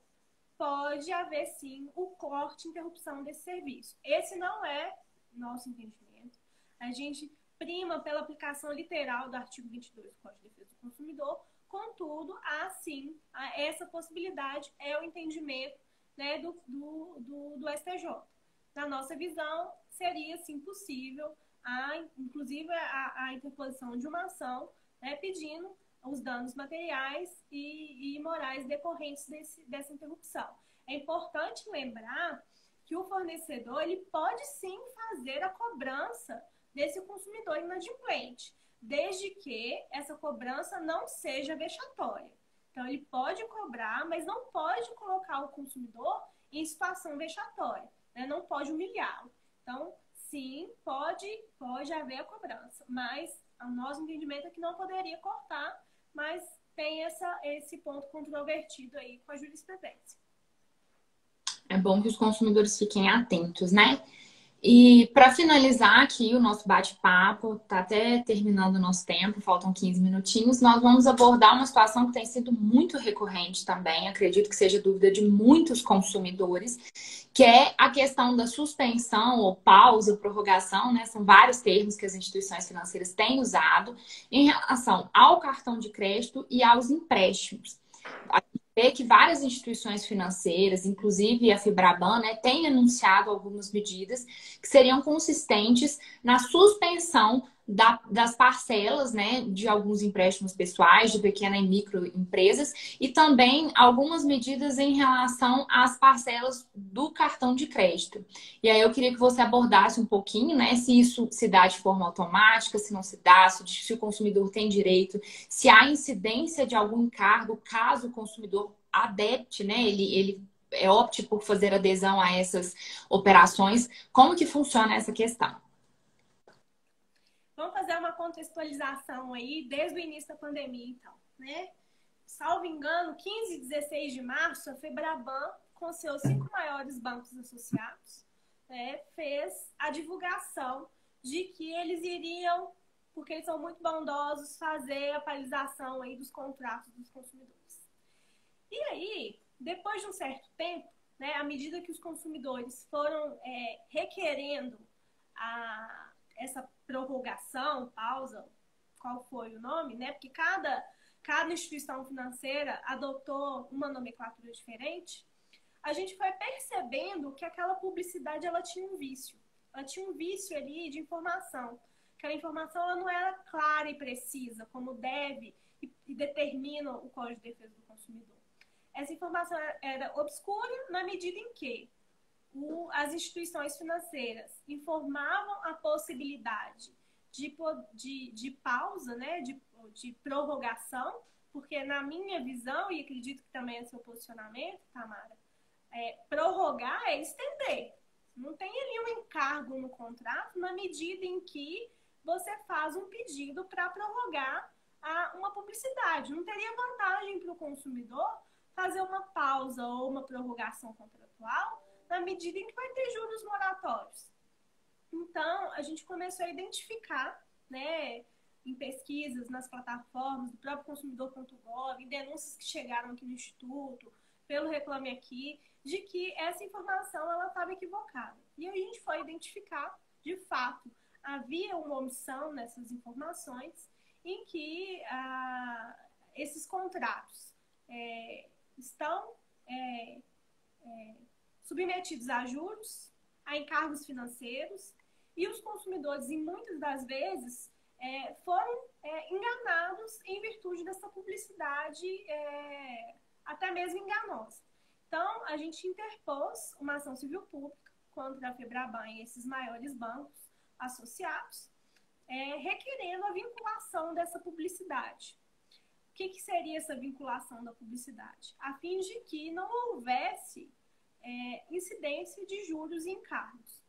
B: pode haver sim o corte e interrupção desse serviço. Esse não é nosso entendimento. A gente prima pela aplicação literal do artigo 22 do Código de Defesa do Consumidor. Contudo, há sim essa possibilidade, é o entendimento, né, do STJ. Na nossa visão, seria sim possível, inclusive a interposição de uma ação, né, pedindo os danos materiais e morais decorrentes dessa interrupção. É importante lembrar que o fornecedor ele pode sim fazer a cobrança desse consumidor inadimplente, desde que essa cobrança não seja vexatória. Então, ele pode cobrar, mas não pode colocar o consumidor em situação vexatória, né? Não pode humilhá-lo. Então, sim, pode haver a cobrança, mas o nosso entendimento é que não poderia cortar, mas tem esse ponto controvertido aí com a jurisprudência.
A: É bom que os consumidores fiquem atentos, né? E para finalizar aqui o nosso bate-papo, tá até terminando o nosso tempo, faltam 15 minutinhos, nós vamos abordar uma situação que tem sido muito recorrente também, acredito que seja dúvida de muitos consumidores, que é a questão da suspensão ou pausa, prorrogação, né? São vários termos que as instituições financeiras têm usado em relação ao cartão de crédito e aos empréstimos. Vê que várias instituições financeiras, inclusive a Fibraban, né, têm anunciado algumas medidas que seriam consistentes na suspensão das parcelas, né, de alguns empréstimos pessoais, de pequena e microempresas, e também algumas medidas em relação às parcelas do cartão de crédito. E aí eu queria que você abordasse um pouquinho, né, se isso se dá de forma automática, se não se dá, se o consumidor tem direito, se há incidência de algum encargo caso o consumidor adepte, né, ele opte por fazer adesão a essas operações. Como que funciona essa questão?
B: Vamos fazer uma contextualização aí desde o início da pandemia, então, né? Salvo engano, 15 e 16 de março, a Febraban, com seus 5 maiores bancos associados, né, fez a divulgação de que eles iriam, porque eles são muito bondosos, fazer a paralisação aí dos contratos dos consumidores. E aí, depois de um certo tempo, né, à medida que os consumidores foram requerendo essa prorrogação, pausa, qual foi o nome, né? Porque cada instituição financeira adotou uma nomenclatura diferente, a gente foi percebendo que aquela publicidade ela tinha um vício. Ela tinha um vício ali de informação. Aquela informação ela não era clara e precisa, como deve e determina o Código de Defesa do Consumidor. Essa informação era obscura na medida em que as instituições financeiras informavam a possibilidade de pausa, né, de prorrogação, porque na minha visão, e acredito que também é seu posicionamento, Tamara, prorrogar é estender. Não tem ali um encargo no contrato na medida em que você faz um pedido para prorrogar uma publicidade. Não teria vantagem para o consumidor fazer uma pausa ou uma prorrogação contratual na medida em que vai ter juros moratórios. Então, a gente começou a identificar, né, em pesquisas, nas plataformas do próprio consumidor.gov, em denúncias que chegaram aqui no Instituto, pelo Reclame Aqui, de que essa informação ela estava equivocada. E a gente foi identificar, de fato, havia uma omissão nessas informações em que esses contratos estão submetidos a juros, a encargos financeiros, e os consumidores, em muitas das vezes, foram enganados em virtude dessa publicidade até mesmo enganosa. Então, a gente interpôs uma ação civil pública contra a Febraban e esses maiores bancos associados, requerendo a vinculação dessa publicidade. O que seria essa vinculação da publicidade? A fim de que não houvesse incidência de juros e encargos.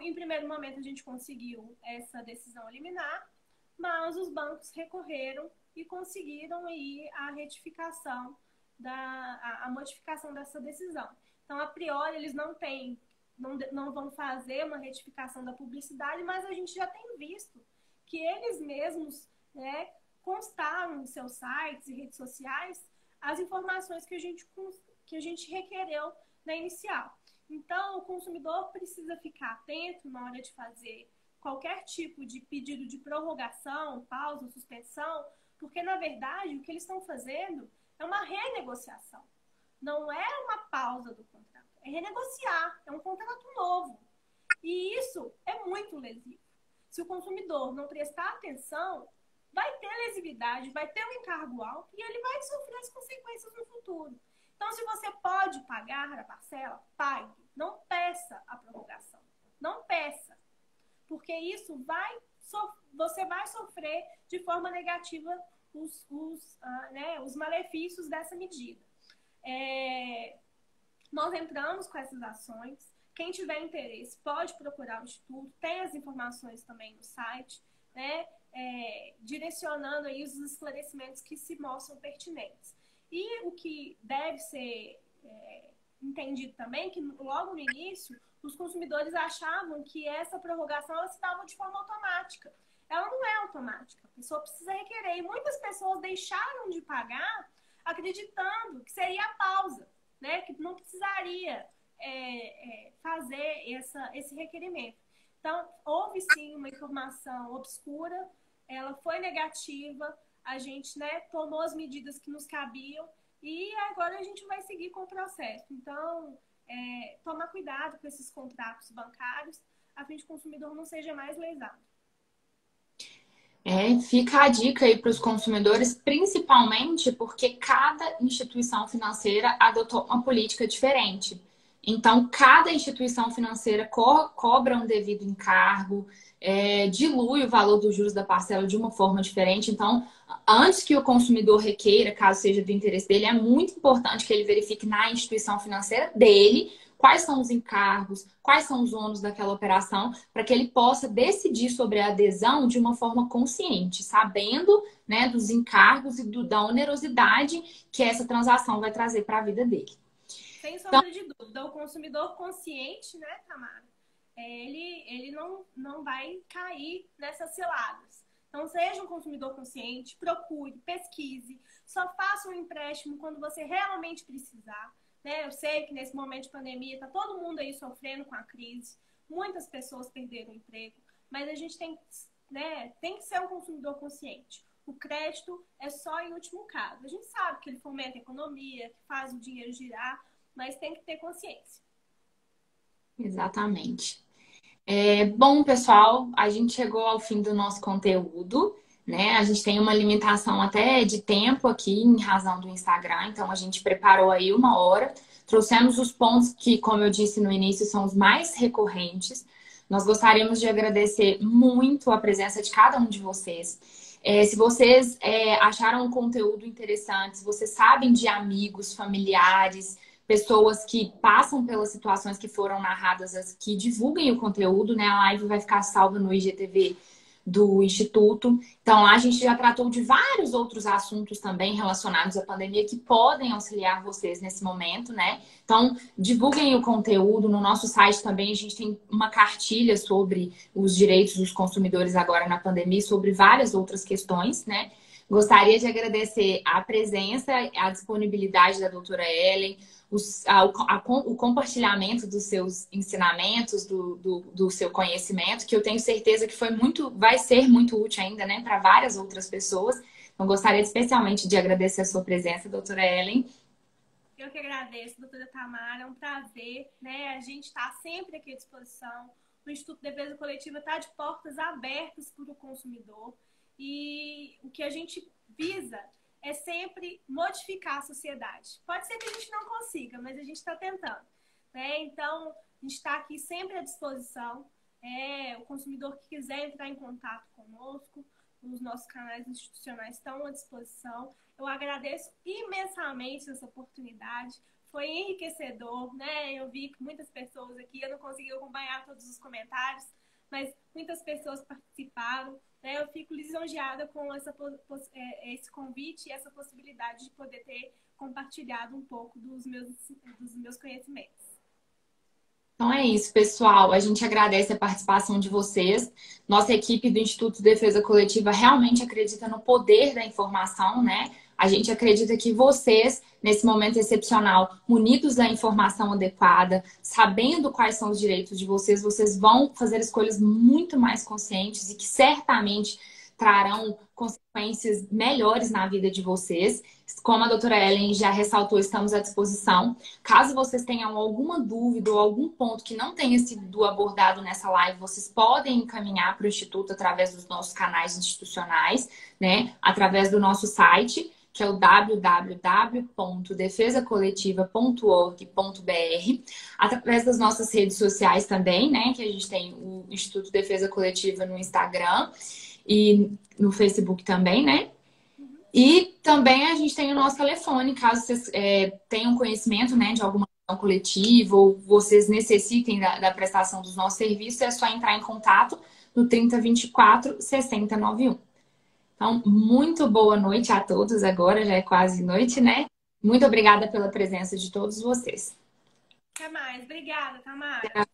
B: Em primeiro momento, a gente conseguiu essa decisão liminar, mas os bancos recorreram e conseguiram aí a retificação, a modificação dessa decisão. Então, a priori, eles não vão fazer uma retificação da publicidade, mas a gente já tem visto que eles mesmos, né, constaram em seus sites e redes sociais as informações que a gente requereu na inicial. Então, o consumidor precisa ficar atento na hora de fazer qualquer tipo de pedido de prorrogação, pausa, suspensão, porque, na verdade, o que eles estão fazendo é uma renegociação. Não é uma pausa do contrato, é renegociar, é um contrato novo. E isso é muito lesivo. Se o consumidor não prestar atenção, vai ter lesividade, vai ter um encargo alto e ele vai sofrer as consequências no futuro. Então, se você pode pagar a parcela, pague. Não peça a prorrogação. Não peça. Porque isso você vai sofrer de forma negativa os malefícios dessa medida. Nós entramos com essas ações. Quem tiver interesse pode procurar o Instituto. Tem as informações também no site, né? Direcionando aí os esclarecimentos que se mostram pertinentes. E o que deve ser entendido também, que logo no início, os consumidores achavam que essa prorrogação ela se dava de forma automática. Ela não é automática, a pessoa precisa requerer. E muitas pessoas deixaram de pagar acreditando que seria a pausa, né? Que não precisaria fazer esse requerimento. Então, houve sim uma informação obscura, ela foi negativa, a gente, né, tomou as medidas que nos cabiam e agora a gente vai seguir com o processo. Então, tomar cuidado com esses contratos bancários, a fim de que o consumidor não seja mais lesado.
A: Fica a dica aí para os consumidores, principalmente porque cada instituição financeira adotou uma política diferente. Então, cada instituição financeira cobra um devido encargo, dilui o valor dos juros da parcela de uma forma diferente. Então, antes que o consumidor requeira, caso seja do interesse dele, é muito importante que ele verifique na instituição financeira dele quais são os encargos, quais são os ônus daquela operação, para que ele possa decidir sobre a adesão de uma forma consciente, sabendo, né, dos encargos e da onerosidade que essa transação vai trazer para a vida dele.
B: Sem sombra de dúvida, o consumidor consciente, né, Tamara, ele não vai cair nessas ciladas. Então, seja um consumidor consciente, procure, pesquise, só faça um empréstimo quando você realmente precisar. Né? Eu sei que nesse momento de pandemia está todo mundo aí sofrendo com a crise, muitas pessoas perderam o emprego, mas a gente tem, né, tem que ser um consumidor consciente. O crédito é só em último caso. A gente sabe que ele fomenta a economia, que faz o dinheiro girar, mas tem que ter consciência.
A: Exatamente. Bom, pessoal, a gente chegou ao fim do nosso conteúdo, né? A gente tem uma limitação até de tempo aqui em razão do Instagram, então a gente preparou aí 1 hora, trouxemos os pontos que, como eu disse no início, são os mais recorrentes. Nós gostaríamos de agradecer muito a presença de cada um de vocês. Se vocês acharam o conteúdo interessante, se vocês sabem de amigos, familiares, pessoas que passam pelas situações que foram narradas, que divulguem o conteúdo, né? A live vai ficar salva no IGTV do Instituto. Então, lá a gente já tratou de vários outros assuntos também relacionados à pandemia que podem auxiliar vocês nesse momento, né? Então, divulguem o conteúdo. No nosso site também a gente tem uma cartilha sobre os direitos dos consumidores agora na pandemia, sobre várias outras questões, né? Gostaria de agradecer a presença, a disponibilidade da doutora Ellen, o compartilhamento dos seus ensinamentos, do seu conhecimento, que eu tenho certeza que vai ser muito útil ainda, né, para várias outras pessoas. Então, gostaria especialmente de agradecer a sua presença, doutora Ellen.
B: Eu que agradeço, doutora Tamara, é um prazer, né? A gente está sempre aqui à disposição. O Instituto de Defesa Coletiva está de portas abertas para o consumidor. E o que a gente visa é sempre modificar a sociedade. Pode ser que a gente não consiga, mas a gente está tentando. Né? Então, a gente está aqui sempre à disposição. O consumidor que quiser entrar em contato conosco, os nossos canais institucionais estão à disposição. Eu agradeço imensamente essa oportunidade. Foi enriquecedor, né? Eu vi que muitas pessoas aqui, eu não consegui acompanhar todos os comentários, mas muitas pessoas participaram. Eu fico lisonjeada com esse convite e essa possibilidade de poder ter compartilhado um pouco dos meus conhecimentos.
A: Então é isso, pessoal. A gente agradece a participação de vocês. Nossa equipe do Instituto de Defesa Coletiva realmente acredita no poder da informação, né? A gente acredita que vocês, nesse momento excepcional, munidos da informação adequada, sabendo quais são os direitos de vocês, vocês vão fazer escolhas muito mais conscientes e que certamente trarão consequências melhores na vida de vocês. Como a doutora Ellen já ressaltou, estamos à disposição. Caso vocês tenham alguma dúvida ou algum ponto que não tenha sido abordado nessa live, vocês podem encaminhar para o Instituto através dos nossos canais institucionais, né? Através do nosso site, que é o www.defesacoletiva.org.br, através das nossas redes sociais também, né? Que a gente tem o Instituto Defesa Coletiva no Instagram e no Facebook também, né? E também a gente tem o nosso telefone, caso vocês tenham conhecimento, né, de alguma ação coletiva ou vocês necessitem da prestação dos nossos serviços, é só entrar em contato no 3024 6091. Então, muito boa noite a todos agora, já é quase noite, né? Muito obrigada pela presença de todos vocês.
B: Até mais. Obrigada, Tamara.